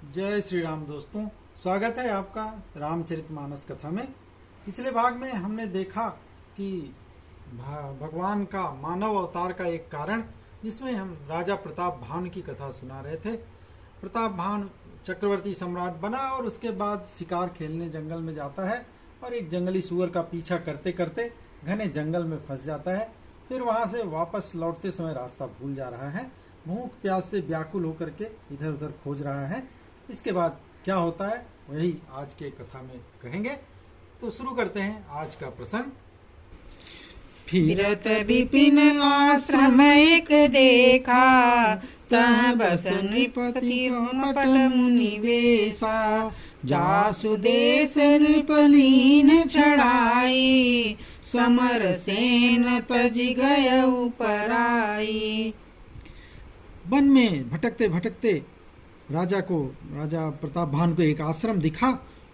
जय श्री राम दोस्तों, स्वागत है आपका रामचरितमानस कथा में। पिछले भाग में हमने देखा कि भगवान का मानव अवतार का एक कारण, जिसमें हम राजा प्रताप भानु की कथा सुना रहे थे। प्रताप भानु चक्रवर्ती सम्राट बना और उसके बाद शिकार खेलने जंगल में जाता है और एक जंगली सुअर का पीछा करते करते घने जंगल में फंस जाता है। फिर वहां से वापस लौटते समय रास्ता भूल जा रहा है। भूख प्यास से व्याकुल होकर के इधर उधर खोज रहा है। इसके बाद क्या होता है वही आज के कथा में कहेंगे। तो शुरू करते हैं आज का प्रसंग। फिरत विपिन आश्रम एक देखा, तह बस नृपति पट मुनि वेशा। जासु देश नृपलीन छड़ाई, समर सेन तज गय पराई। वन में भटकते भटकते राजा प्रताप भानु को एक आश्रम दिखा।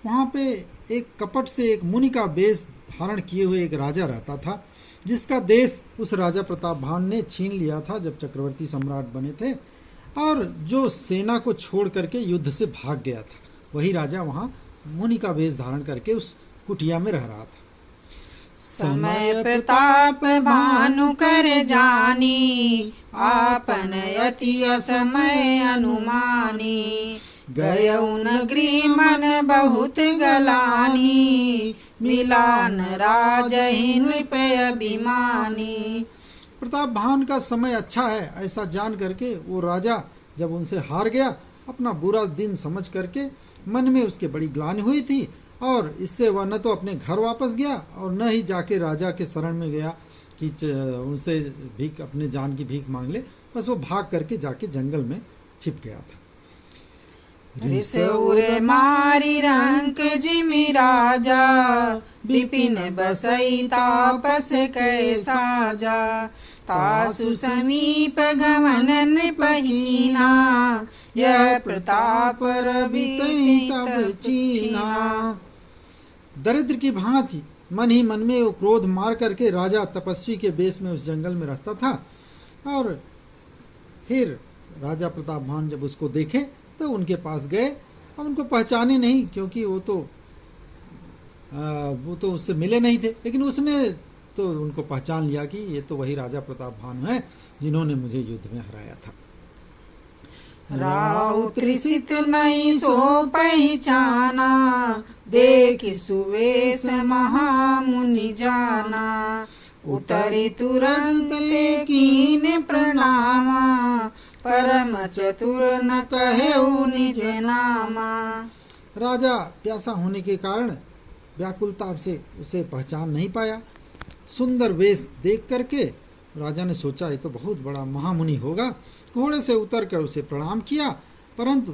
वहां पे एक कपट से एक मुनि का वेश धारण किए हुए एक राजा रहता था, जिसका देश उस राजा प्रताप भानु ने छीन लिया था जब चक्रवर्ती सम्राट बने थे, और जो सेना को छोड़ करके युद्ध से भाग गया था। वही राजा वहां मुनि का वेश धारण करके उस कुटिया में रह रहा था। समय प्रताप भानु कर जानी, आपन अति असमय अनुमानी। गयउ नगरी मन बहुत गलानी, मिलान राजहि नृप अभिमानी। प्रताप भानु का समय अच्छा है ऐसा जान करके वो राजा जब उनसे हार गया, अपना बुरा दिन समझ करके मन में उसके बड़ी ग्लानि हुई थी, और इससे वह न तो अपने घर वापस गया और न ही जाके राजा के शरण में गया कि उनसे भीख, अपने जान की भीख मांग ले। बस वो भाग करके जाके जंगल में छिप गया था। रिसउर मारी रंक जिमि राजा, विपिन बसई तापस कै साजा। तासु समीप गमन नृपहीना, यह प्रताप रवि तब चीना। दरिद्र की भांति मन ही मन में वो क्रोध मार करके राजा तपस्वी के बेस में उस जंगल में रहता था। और फिर राजा प्रताप भानु जब उसको देखे तो उनके पास गए। अब उनको पहचाने नहीं, क्योंकि वो तो उससे मिले नहीं थे, लेकिन उसने तो उनको पहचान लिया कि ये तो वही राजा प्रताप भानु है जिन्होंने मुझे युद्ध में हराया था। राउ त्रिसित नहीं सो पहचाना, देख सुवेश महामुनि जाना। उतरी तुरंत ते कीन प्रणामा, परम चतुर न कहेउ निज नामा। राजा प्यासा होने के कारण व्याकुलता से उसे पहचान नहीं पाया। सुंदर वेश देख करके राजा ने सोचा ये तो बहुत बड़ा महामुनि होगा। घोड़े से उतरकर उसे प्रणाम किया, परंतु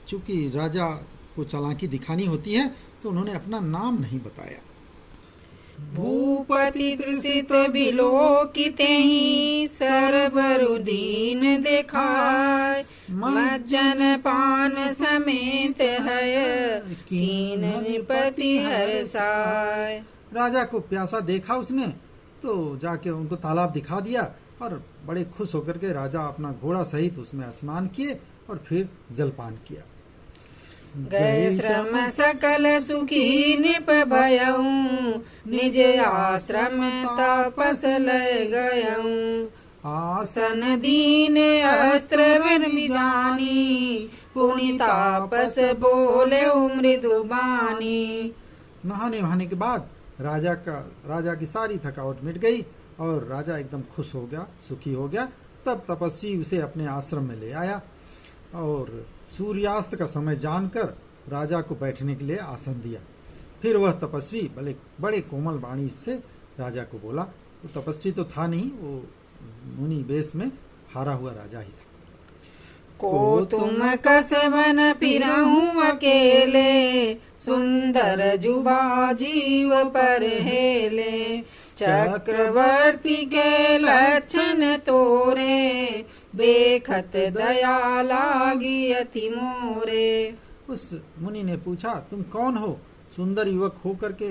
चूंकि राजा को चालाकी दिखानी होती है तो उन्होंने अपना नाम नहीं बताया। भूपति त्रिसित बिलोकितेहि, सरबरुदीन देखाय। मज्जन पान समेत है, कीन नृपति हर्षाय। राजा को प्यासा देखा उसने तो जाके उनको तालाब दिखा दिया, और बड़े खुश होकर के राजा अपना घोड़ा सहित उसमें स्नान किए और फिर जलपान किया। गए श्रम सकल सुखी नृप भयऊ, निज आश्रम तपस लय गयऊ। आसन दीन अस्त्र विजानी, पुनि तापस बोले मृदु बानी। नहाने वहाने के बाद राजा की सारी थकावट मिट गई और राजा एकदम खुश हो गया, सुखी हो गया। तब तपस्वी उसे अपने आश्रम में ले आया और सूर्यास्त का समय जानकर राजा को बैठने के लिए आसन दिया। फिर वह तपस्वी बड़े कोमल वाणी से राजा को बोला। वो तपस्वी तो था नहीं, वो मुनि वेश में हारा हुआ राजा ही था। को तुम कसबन फिरहूं अकेले, सुंदर जुबा जीव पर हेले। चक्रवर्ती के लक्षण तोरे, देखत दया लागी अति मोरे। उस मुनि ने पूछा, तुम कौन हो? सुंदर युवक हो करके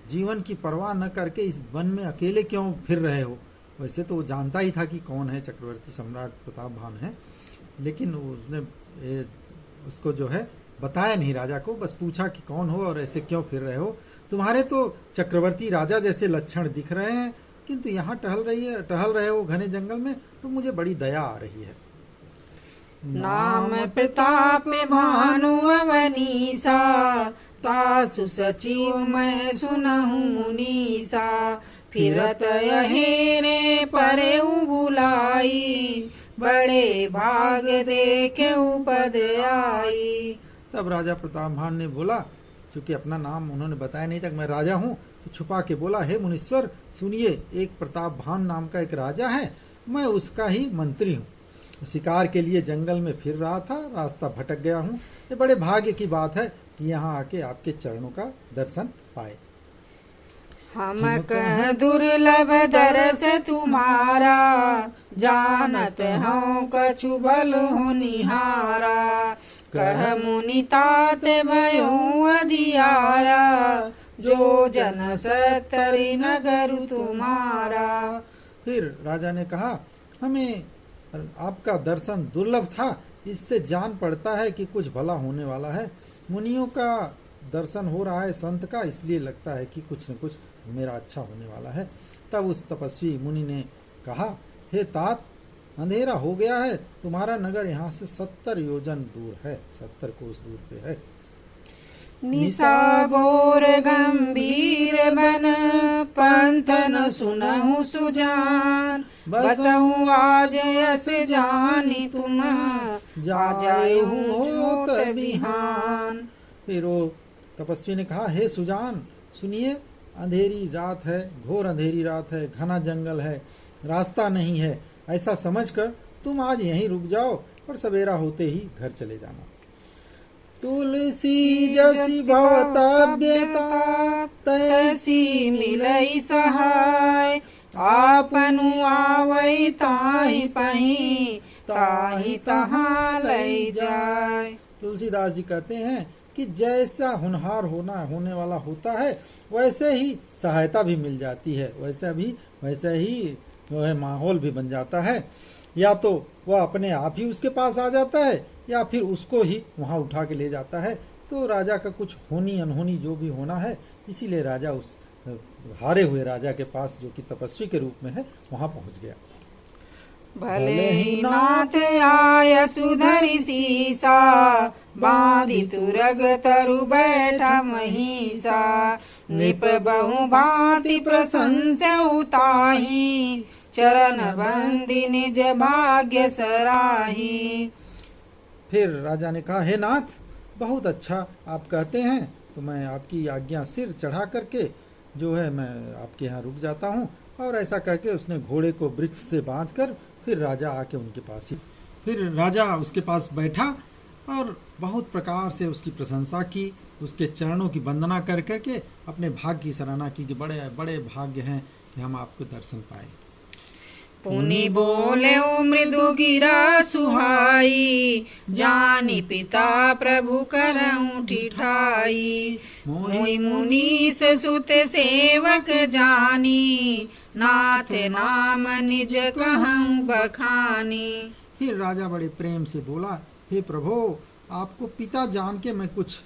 जीवन की परवाह न करके इस वन में अकेले क्यों फिर रहे हो? वैसे तो वो जानता ही था कि कौन है, चक्रवर्ती सम्राट प्रताप भानु है, लेकिन उसने उसको जो है बताया नहीं राजा को, बस पूछा कि कौन हो और ऐसे क्यों फिर रहे हो, तुम्हारे तो चक्रवर्ती राजा जैसे लक्षण दिख रहे हैं, किंतु यहाँ टहल रहे हो घने जंगल में, तो मुझे बड़ी दया आ रही है। नाम प्रताप भानु अवनीसा, तासु सचिव मैं सुनहु मुनीसा, फिरत यहेरे परे बुलाई, बड़े भाग देखे पद आई। तब राजा प्रताप भान ने बोला, चूंकि अपना नाम उन्होंने बताया नहीं तक मैं राजा हूँ, तो छुपा के बोला, हे मुनीश्वर सुनिए, एक प्रताप भान नाम का एक राजा है, मैं उसका ही मंत्री हूँ। शिकार के लिए जंगल में फिर रहा था, रास्ता भटक गया हूँ। ये बड़े भाग्य की बात है कि यहाँ आके आपके चरणों का दर्शन पाए। हम कह दुर्लभ दरस तुम्हारा, जानत हूँ कछु बल हो निहारा, कह मुनि तात भयो अधियारा, जो जन सत्तरि नगर तुम्हारा। फिर राजा ने कहा, हमें आपका दर्शन दुर्लभ था, इससे जान पड़ता है कि कुछ भला होने वाला है। मुनियों का दर्शन हो रहा है संत का, इसलिए लगता है कि कुछ न कुछ मेरा अच्छा होने वाला है। तब उस तपस्वी मुनि ने कहा, हे तात, अंधेरा हो गया है, तुम्हारा नगर यहाँ से 70 योजन दूर है, 70 कोस दूर पे है। निशा घोर गंभीर बन, पंथ न सुनहु सुजान, बसहु आज यस जानी तुम, जाहु जोत बिहान। फिर वो तपस्वी ने कहा, हे सुजान सुनिए, अंधेरी रात है, घोर अंधेरी रात है, घना जंगल है, रास्ता नहीं है, ऐसा समझकर तुम आज यहीं रुक जाओ और सवेरा होते ही घर चले जाना। तुलसी जसी भवताव्यता, तैसी मिलई सहाय, आपनु आवई ताहि पही, ताहि तहाँ लई जाय। तुलसीदास जी कहते हैं कि जैसा होनहार होने वाला होता है, वैसे ही सहायता भी मिल जाती है, वैसे ही जो है माहौल भी बन जाता है। या तो वह अपने आप ही उसके पास आ जाता है, या फिर उसको ही वहाँ उठा के ले जाता है। तो राजा का कुछ होनी अनहोनी जो भी होना है, इसीलिए राजा उस हारे हुए राजा के पास, जो कि तपस्वी के रूप में है, वहाँ पहुँच गया। भले ही नाथ आय सुधरि सीसा, बांधि तुरग तरु बैठा महिषा, नृप बहु भांति प्रशंसा उताही, चरण बंदी निज भाग्य सराही। फिर राजा ने कहा, हे नाथ, बहुत अच्छा आप कहते हैं, तो मैं आपकी आज्ञा सिर चढ़ा करके जो है मैं आपके यहाँ रुक जाता हूँ। और ऐसा करके उसने घोड़े को वृक्ष से बांधकर फिर राजा आके उनके पास ही, फिर राजा उसके पास बैठा और बहुत प्रकार से उसकी प्रशंसा की, उसके चरणों की वंदना कर करके अपने भाग्य की सराहना की कि बड़े बड़े भाग्य हैं कि हम आपको दर्शन पाए। पुनि बोले मृदु गिरा सुहाई, जानी पिता प्रभु करऊं ठिठाई, मोहि मुनीस सुत सेवक जानी, नाथ नाम निज कहूं बखानी। फिर राजा बड़े प्रेम से बोला, हे प्रभु, आपको पिता जान के मैं कुछ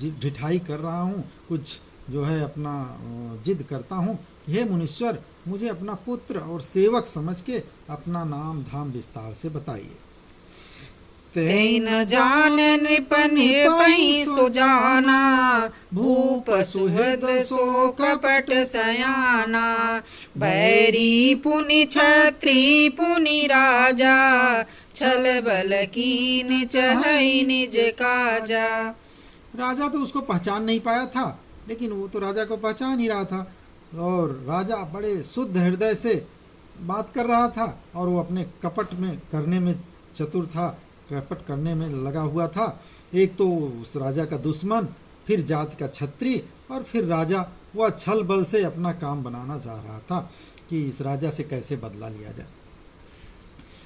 ढिठाई कर रहा हूँ, कुछ जो है अपना जिद करता हूँ। हे मुनीश्वर, मुझे अपना पुत्र और सेवक समझ के अपना नाम धाम विस्तार से बताइए। ते न जान नृप निरपहि सुजाना, भूप सुहृद सो कपट सयाना, बैरी पुनि छत्री पुनि राजा, छल बल कीन चहई निज काजा। राजा तो उसको पहचान नहीं पाया था, लेकिन वो तो राजा को पहचान ही रहा था। और राजा बड़े शुद्ध हृदय से बात कर रहा था, और वो अपने कपट में करने में चतुर था, कपट करने में लगा हुआ था। एक तो उस राजा का दुश्मन, फिर जाति का छत्री, और फिर राजा, वह छल बल से अपना काम बनाना चाह रहा था कि इस राजा से कैसे बदला लिया जाए।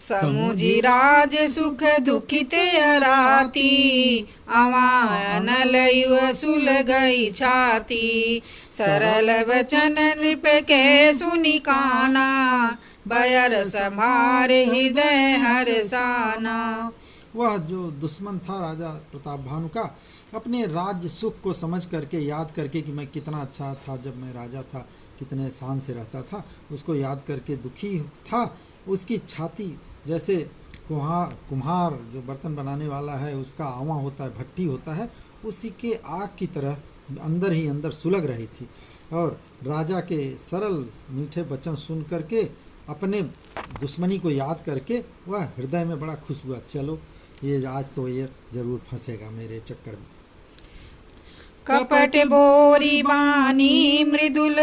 समुझी राज सुख दुखित अराती, अवान लयु सुल गई छाती, सरल वचन नृप के सुनि काना, बयर समार हृदय हरसाना। वह जो दुश्मन था राजा प्रताप भानु का, अपने राज्य सुख को समझ करके, याद करके कि मैं कितना अच्छा था जब मैं राजा था, कितने शान से रहता था, उसको याद करके दुखी था। उसकी छाती जैसे कुम्हार जो बर्तन बनाने वाला है उसका आवा होता है, भट्टी होता है, उसी के आग की तरह अंदर ही अंदर सुलग रही थी। और राजा के सरल मीठे वचन सुन करके, अपने दुश्मनी को याद करके वह हृदय में बड़ा खुश हुआ, चलो ये आज तो ये जरूर फंसेगा मेरे चक्कर में। कपट बोरी बानी मृदुल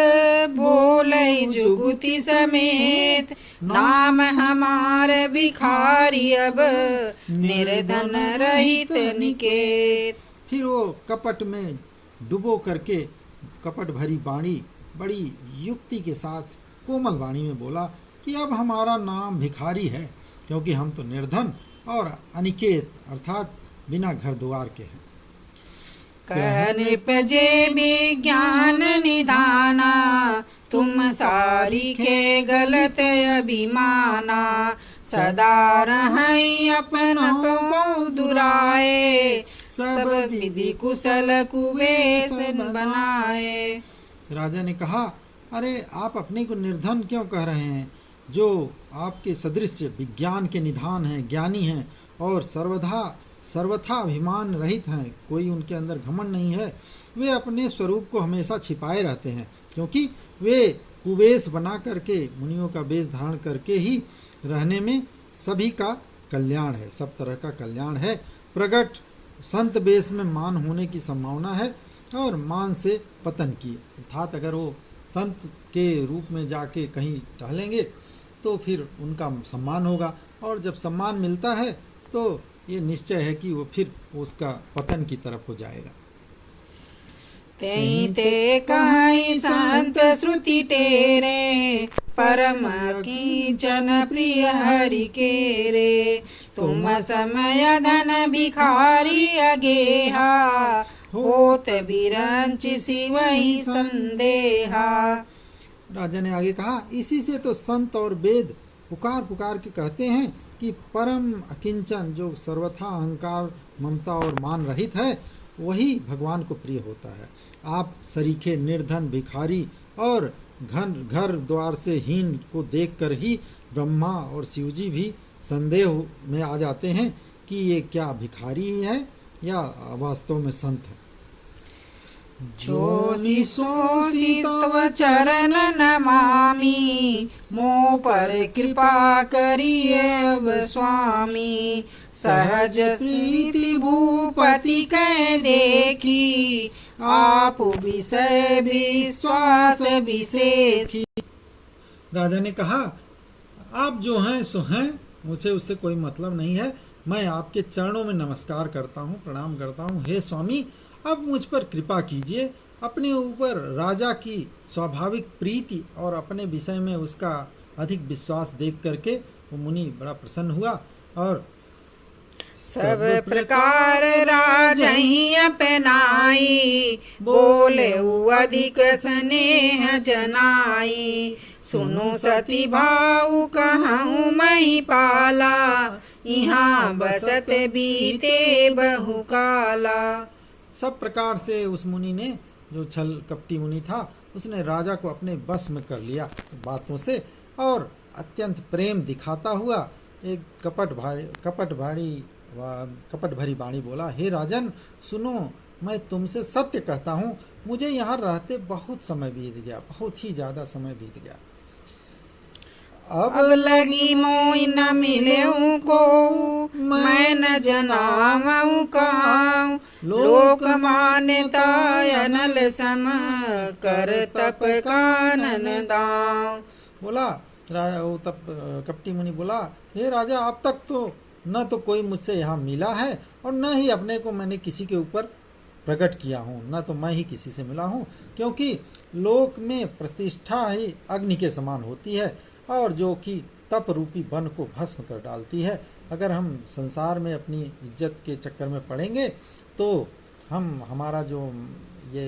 बोलै जुगुति समेत, नाम हमार भिखारी अब निर्धन रहित निकेत। फिर वो कपट में डुबो करके, कपट भरी वाणी बड़ी युक्ति के साथ कोमल वाणी में बोला कि अब हमारा नाम भिखारी है, क्योंकि हम तो निर्धन और अनिकेत अर्थात बिना घर द्वार के हैं। कह नृप जे विज्ञान निधाना, तुम सारी के गलत अभिमाना, सदा रहई अपन पौ दुराए, सब विधि कुशल कुवेश बनाए। राजा ने कहा, अरे आप अपने को निर्धन क्यों कह रहे हैं? जो आपके सदृश विज्ञान के निधान हैं, ज्ञानी हैं और सर्वथा अभिमान रहित हैं, कोई उनके अंदर घमंड नहीं है, वे अपने स्वरूप को हमेशा छिपाए रहते हैं, क्योंकि वे कुवेश बना करके, मुनियों का वेश धारण करके ही रहने में सभी का कल्याण है, सब तरह का कल्याण है। प्रगट संत वेश में मान होने की संभावना है और मान से पतन की, अर्थात अगर वो संत के रूप में जाके कहीं टहलेंगे तो फिर उनका सम्मान होगा, और जब सम्मान मिलता है तो ये निश्चय है कि वो फिर उसका पतन की तरफ हो जाएगा। ते कहीं संत श्रुति तेरे, परम कींचन प्रिय हरि के रे, तुम समय धन भिखारी अगेहा, होत बिरंच सिवहि संदेहा। राजा ने आगे कहा, इसी से तो संत और वेद पुकार पुकार के कहते हैं कि परम अकिंचन, जो सर्वथा अहंकार ममता और मान रहित है, वही भगवान को प्रिय होता है। आप सरीखे निर्धन भिखारी और घर द्वार से हीन को देखकर ही ब्रह्मा और शिवजी भी संदेह में आ जाते हैं कि ये क्या भिखारी ही है या वास्तव में संत है। जोशी सोसी तव चरण नमामि, मोह पर कृपा करिए अब स्वामी, सहज प्रीति भूपति कह देखी, आप विषय विश्वास विशेष। राजा ने कहा, आप जो हैं सो हैं, मुझे उससे कोई मतलब नहीं है, मैं आपके चरणों में नमस्कार करता हूँ, प्रणाम करता हूँ। हे स्वामी, अब मुझ पर कृपा कीजिए। अपने ऊपर राजा की स्वाभाविक प्रीति और अपने विषय में उसका अधिक विश्वास देख करके वो मुनि बड़ा प्रसन्न हुआ और सब प्रकार राजहि अपनाई, बोले अधिक स्नेह जनाई, सुनो सती भाऊ कहूँ मही पाला, यहाँ बसत बीते बहुकाला। सब प्रकार से उस मुनि ने, जो छल कपटी मुनि था, उसने राजा को अपने बस में कर लिया बातों से, और अत्यंत प्रेम दिखाता हुआ एक कपट भरी वाणी बोला, हे राजन सुनो, मैं तुमसे सत्य कहता हूँ, मुझे यहाँ रहते बहुत समय बीत गया, बहुत ही ज्यादा समय बीत गया। अब लगी मोई न मिले को, मैं न जनाऊं कहूँ, लोक मान्यता अनल सम, कर तप कानन दाऊं। बोला वो तब कपटी मुनि बोला, हे राजा, अब तक तो न तो कोई मुझसे यहाँ मिला है और न ही अपने को मैंने किसी के ऊपर प्रकट किया हूँ, न तो मैं ही किसी से मिला हूँ, क्योंकि लोक में प्रतिष्ठा ही अग्नि के समान होती है और जो कि तप रूपी वन को भस्म कर डालती है। अगर हम संसार में अपनी इज्जत के चक्कर में पड़ेंगे तो हमारा जो ये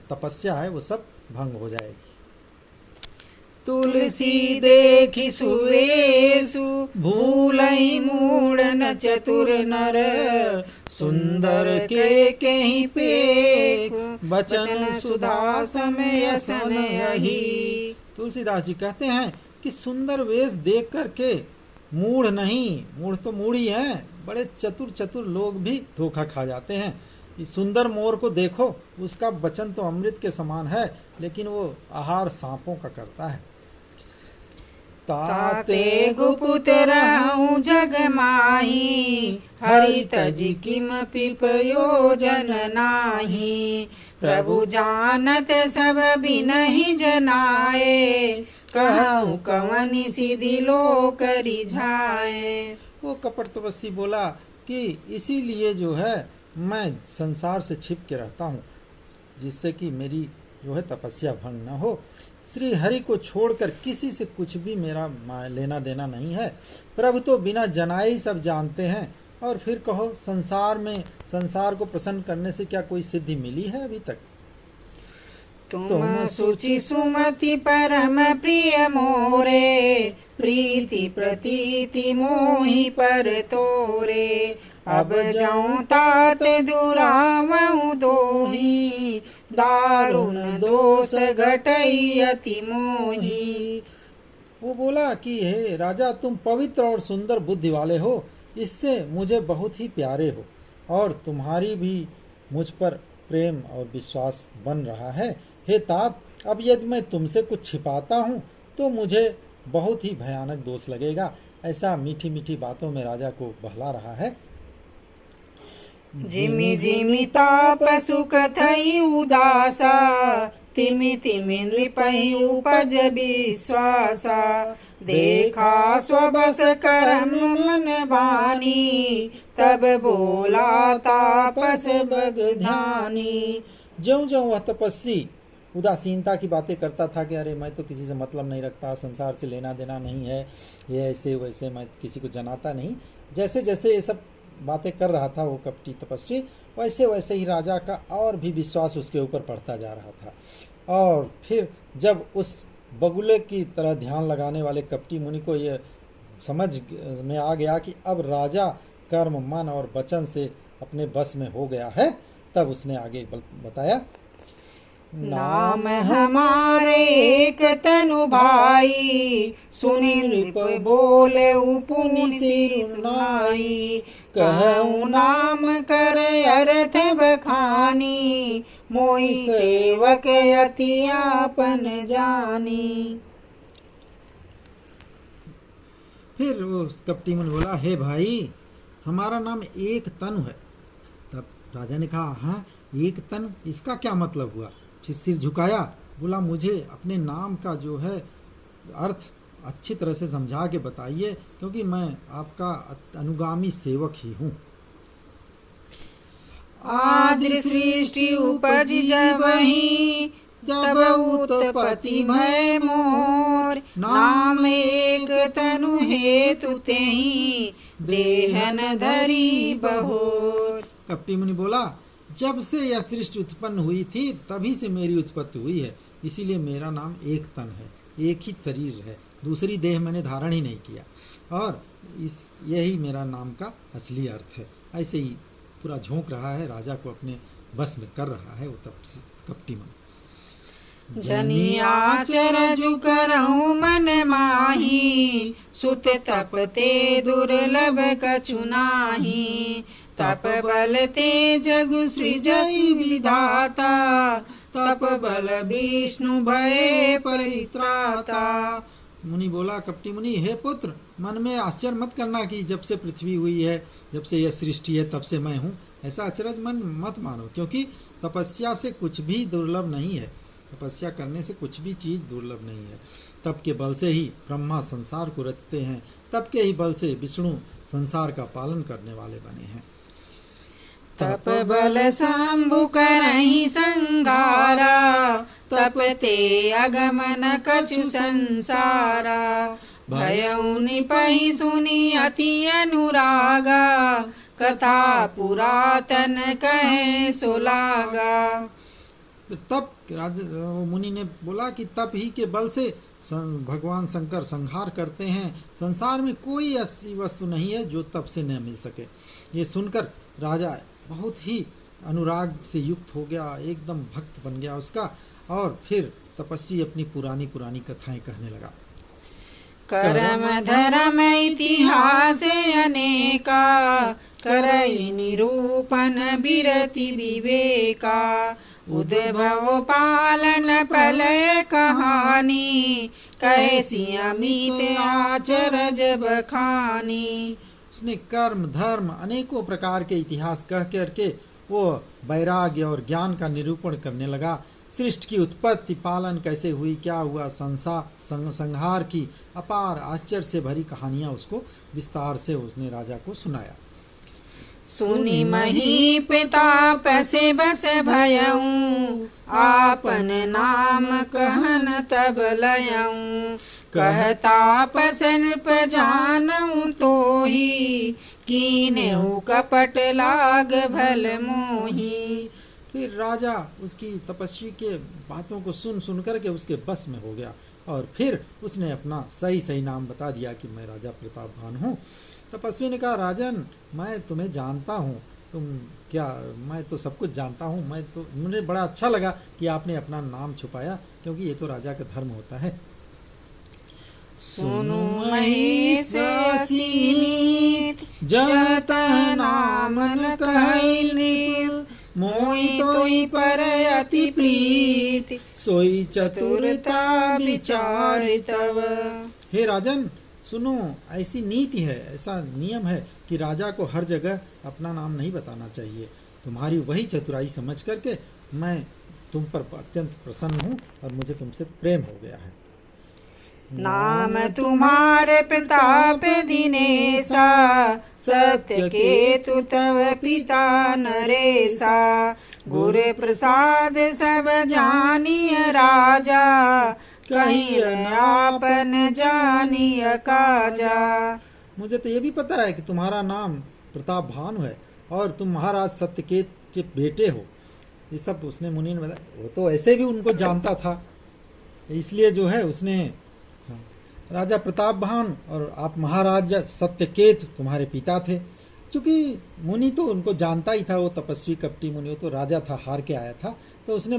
तपस्या है वो सब भंग हो जाएगी। तुलसी देखि सुवेशु भूलई मूढ़न चतुर नर सुंदर के कहीं पेख बचन सुधा समय सन यही। तुलसीदास जी कहते हैं कि सुंदर वेश देख करके मूढ़ नहीं, मूढ़ तो मूढ़ ही है, बड़े चतुर चतुर लोग भी धोखा खा जाते हैं। इस सुंदर मोर को देखो, उसका वचन तो अमृत के समान है, लेकिन वो आहार सांपों का करता है। ताते गुपुत रहूं जग माही हरि तज किमपि प्रयोजन नाही। प्रभु जानत सब बिनहि जनाए कहूँ कवनि सिधि लोक रिझाए। वो कपट तपस्वी बोला कि इसीलिए जो है मैं संसार से छिप के रहता हूँ, जिससे कि मेरी जो है तपस्या भंग न हो। श्री हरि को छोड़कर किसी से कुछ भी मेरा लेना देना नहीं है। प्रभु तो बिना जनाए ही सब जानते हैं, और फिर कहो संसार को प्रसन्न करने से क्या कोई सिद्धि मिली है अभी तक? तुम सुचि सुमति परम प्रिय मोरे प्रीति प्रतीति मोहि पर तोरे। अब जाऊं तात दुरावऊ दोही दारुण दोष घटई अति मोही। वो बोला कि हे राजा, तुम पवित्र और सुंदर बुद्धि वाले हो, इससे मुझे बहुत ही प्यारे हो, और तुम्हारी भी मुझ पर प्रेम और विश्वास बन रहा है। हे तात, अब यदि मैं तुमसे कुछ छिपाता हूँ तो मुझे बहुत ही भयानक दोष लगेगा। ऐसा मीठी मीठी बातों में राजा को बहला रहा है। जिमि जिमि ताप सुख थई उदासा तिमि तिमि नृपहि उपज विश्वासा। देखा स्वबस कर्म मन बानी तब बोला तापस बग ध्यानी। ज्यों ज्यों वह तपस्वी उदासीनता की बातें करता था कि अरे मैं तो किसी से मतलब नहीं रखता, संसार से लेना देना नहीं है, ये ऐसे वैसे, मैं किसी को जनाता नहीं, जैसे जैसे ये सब बातें कर रहा था वो कपटी तपस्वी, वैसे वैसे ही राजा का और भी विश्वास उसके ऊपर बढ़ता जा रहा था। और फिर जब उस बगुले की तरह ध्यान लगाने वाले कपटी मुनि को ये समझ में आ गया कि अब राजा कर्म मन और वचन से अपने बस में हो गया है, तब उसने आगे बताया, नाम हमारे एक तनु भाई सुनि नृप बोले पुनि सिर सुनाई। कहूँ नाम कर अर्थ बखानी मोहि सेवक अति आपन जानी। फिर वो कपटी मुनि बोला, हे भाई, हमारा नाम एक तनु है। तब राजा ने कहा, हाँ एक तनु, इसका क्या मतलब हुआ? फिर सिर झुकाया, बोला मुझे अपने नाम का जो है अर्थ अच्छी तरह से समझा के बताइए, क्योंकि मैं आपका अनुगामी सेवक ही हूँ। आदि सृष्टि उपज जबहि जब उत्पत्ति भय मोर। नाम एक तनु हेतु तेहि देहन धरी बहोर। कपटी मुनि बोला, जब से यह सृष्टि उत्पन्न हुई थी तभी से मेरी उत्पत्ति हुई है, इसीलिए मेरा नाम एक तन है, एक ही शरीर है, दूसरी देह मैंने धारण ही नहीं किया, और यही मेरा नाम का असली अर्थ है। ऐसे ही पूरा झोंक रहा है, राजा को अपने बस में कर रहा है वो कपटी मन। जनियाचर जुकरहु मन माही सुत तपते दुर्लभ कछु नाही। तप बल ते जग सृजई विधाता तप बल विष्णु भय परित्राता। मुनि बोला, कपटी मुनि, हे पुत्र, मन में आश्चर्य मत करना कि जब से पृथ्वी हुई है, जब से यह सृष्टि है, तब से मैं हूँ, ऐसा अचरज मन मत मानो, क्योंकि तपस्या से कुछ भी दुर्लभ नहीं है, तपस्या करने से कुछ भी चीज दुर्लभ नहीं है। तप के बल से ही ब्रह्मा संसार को रचते हैं, तप के ही बल से विष्णु संसार का पालन करने वाले बने हैं। तप बल शंभु करहि संगारा तप ते अगमन कछु संसारा। भयउ निपहि सुनि अति अनुरागा कथा पुरातन कहे सुलागा। तब मुनि ने बोला कि तप ही के बल से भगवान शंकर संहार करते हैं। संसार में कोई ऐसी वस्तु नहीं है जो तप से न मिल सके। ये सुनकर राजा बहुत ही अनुराग से युक्त हो गया, एकदम भक्त बन गया उसका। और फिर तपस्वी अपनी पुरानी पुरानी कथाएं कहने लगा। कर्म धर्म इतिहास अनेका, करई निरूपण बिरति विवेका। उद्भव पालन प्रलय कहानी, कैसी अमित आचरज बखानी। उसने कर्म धर्म अनेकों प्रकार के इतिहास कह करके वो वैराग्य और ज्ञान का निरूपण करने लगा। सृष्टि की उत्पत्ति, पालन कैसे हुई, क्या हुआ, संहार की अपार आश्चर्य से भरी कहानियां उसको विस्तार से उसने राजा को सुनाया। सुनी मही प्रताप से बस भयऊं, आपन नाम कहन तब लयऊं। कहता पसन पर जानऊं तो ही, कीन्हु कपट लाग भल मोही। फिर राजा उसकी तपस्वी के बातों को सुन सुन करके उसके बस में हो गया और फिर उसने अपना सही सही नाम बता दिया कि मैं राजा प्रतापभान हूँ। तपस्वी ने कहा, राजन मैं तुम्हें जानता हूँ, तुम क्या, मैं तो सब कुछ जानता हूँ। मुझे बड़ा अच्छा लगा कि आपने अपना नाम छुपाया, क्योंकि ये तो राजा का धर्म होता है। सुनु महेश जत नाम न कहि नृप, मोहि तोहि पर अति प्रीत। सोई चतुरता विचार तव। हे राजन सुनो, ऐसी नीति है, ऐसा नियम है कि राजा को हर जगह अपना नाम नहीं बताना चाहिए। तुम्हारी वही चतुराई समझ करके मैं तुम पर अत्यंत प्रसन्न हूँ और मुझे तुमसे प्रेम हो गया है। नाम तुम्हारे प्रताप दिनेशा, सत्य केतु तव पिता नरेशा। गुर प्रसाद सब जानिय राजा, कहीं आपन जानिय काजा। मुझे तो ये भी पता है कि तुम्हारा नाम प्रताप भानु है और तुम महाराज सत्यकेत के बेटे हो। ये सब उसने मुनि ने बताया। वो तो ऐसे भी उनको जानता था, इसलिए जो है उसने राजा प्रताप भान और आप महाराज सत्यकेत तुम्हारे पिता थे। क्योंकि मुनि तो उनको जानता ही था, वो तपस्वी कपटी मुनि, वो तो राजा था, हार के आया था, तो उसने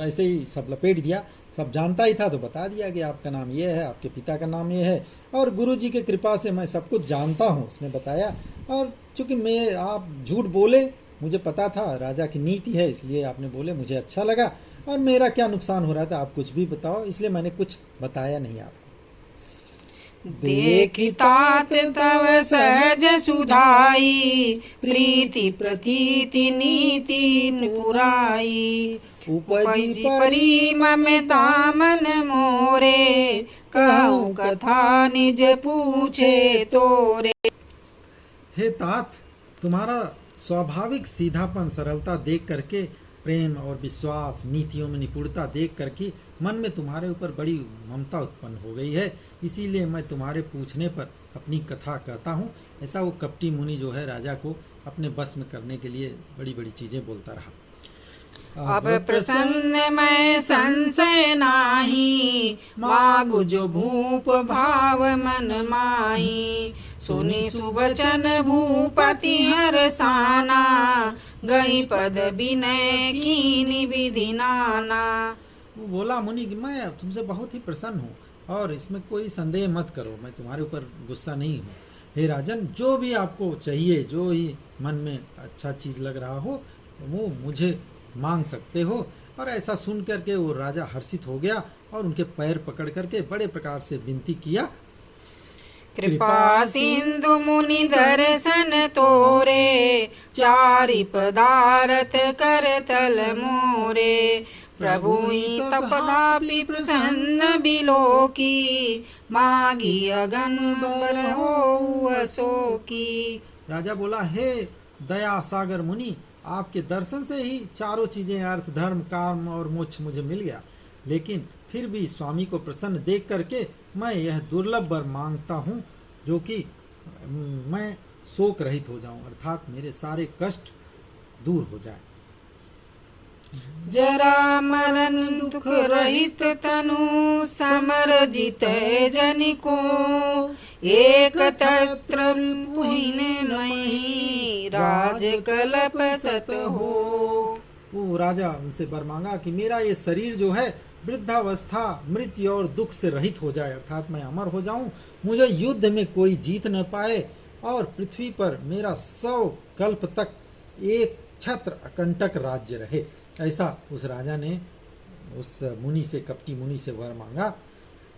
ऐसे ही सब लपेट दिया। सब जानता ही था तो बता दिया कि आपका नाम ये है, आपके पिता का नाम ये है, और गुरु जी की कृपा से मैं सब कुछ जानता हूँ, उसने बताया। और चूंकि आप झूठ बोले, मुझे पता था राजा की नीति है, इसलिए आपने बोले, मुझे अच्छा लगा। और मेरा क्या नुकसान हो रहा था, आप कुछ भी बताओ, इसलिए मैंने कुछ बताया नहीं आपको। देखितात तव सहज सुधाई, प्रीति प्रतीति नीति पुराई। उपजी परी ममता मन मोरे, कहूँ कथा निज पूछे तोरे। हे तात, तुम्हारा स्वाभाविक सीधापन, सरलता देख करके, प्रेम और विश्वास, नीतियों में निपुणता देख करके मन में तुम्हारे ऊपर बड़ी ममता उत्पन्न हो गई है, इसीलिए मैं तुम्हारे पूछने पर अपनी कथा कहता हूँ। ऐसा वो कपटी मुनि जो है राजा को अपने बस में करने के लिए बड़ी बड़ी चीजें बोलता रहा। अब प्रसन्न मैं संशय नाही, मागु जो भूप भाव मन माही। सुनी सुबचन भूपति हरसाना, गई पद विनय कीनि विधि नाना। वो बोला, मुनि कि मैं तुमसे बहुत ही प्रसन्न हूँ और इसमें कोई संदेह मत करो, मैं तुम्हारे ऊपर गुस्सा नहीं हूँ। हे राजन, जो भी आपको चाहिए, जो ही मन में अच्छा चीज लग रहा हो, वो मुझे मांग सकते हो। और ऐसा सुन करके वो राजा हर्षित हो गया और उनके पैर पकड़ करके बड़े प्रकार से विनती किया। कृपा सिंधु मुनि दर्शन तोरे, चारि पदारथ कर तल मोरे। प्रभु तपदापि प्रसन्न बिलोकी, मागी अगन बर हो अशोकी। राजा बोला, हे दया सागर मुनि, आपके दर्शन से ही चारों चीजें, अर्थ धर्म काम और मोक्ष मुझे मिल गया, लेकिन फिर भी स्वामी को प्रसन्न देख करके मैं यह दुर्लभ वर मांगता हूँ, जो कि मैं शोक रहित हो जाऊं, अर्थात मेरे सारे कष्ट दूर हो जाए। जरा मरण दुख रहित तनु समर जीते जन को एक छत्र पुहिन मही राज कल्प सत हो। वो राजा उनसे वर मांगा कि मेरा ये शरीर जो है वृद्धावस्था मृत्यु और दुख से रहित हो जाए, अर्थात मैं अमर हो जाऊं, मुझे युद्ध में कोई जीत न पाए और पृथ्वी पर मेरा 100 कल्प तक एक छत्र अकंटक राज्य रहे। ऐसा उस राजा ने उस मुनि से, कपटी मुनि से वर मांगा।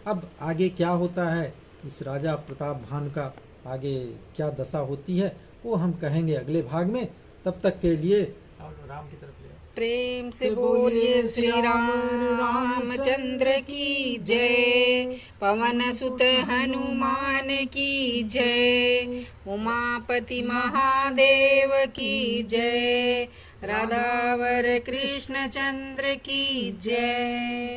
अब आगे क्या होता है, इस राजा प्रताप भानु का आगे क्या दशा होती है वो हम कहेंगे अगले भाग में। तब तक के लिए राम की तरफ ले प्रेम से बोलिए श्री राम रामचंद्र की जय। पवन सुत हनुमान की जय। उमापति महादेव की जय। राधावर कृष्ण चंद्र की जय।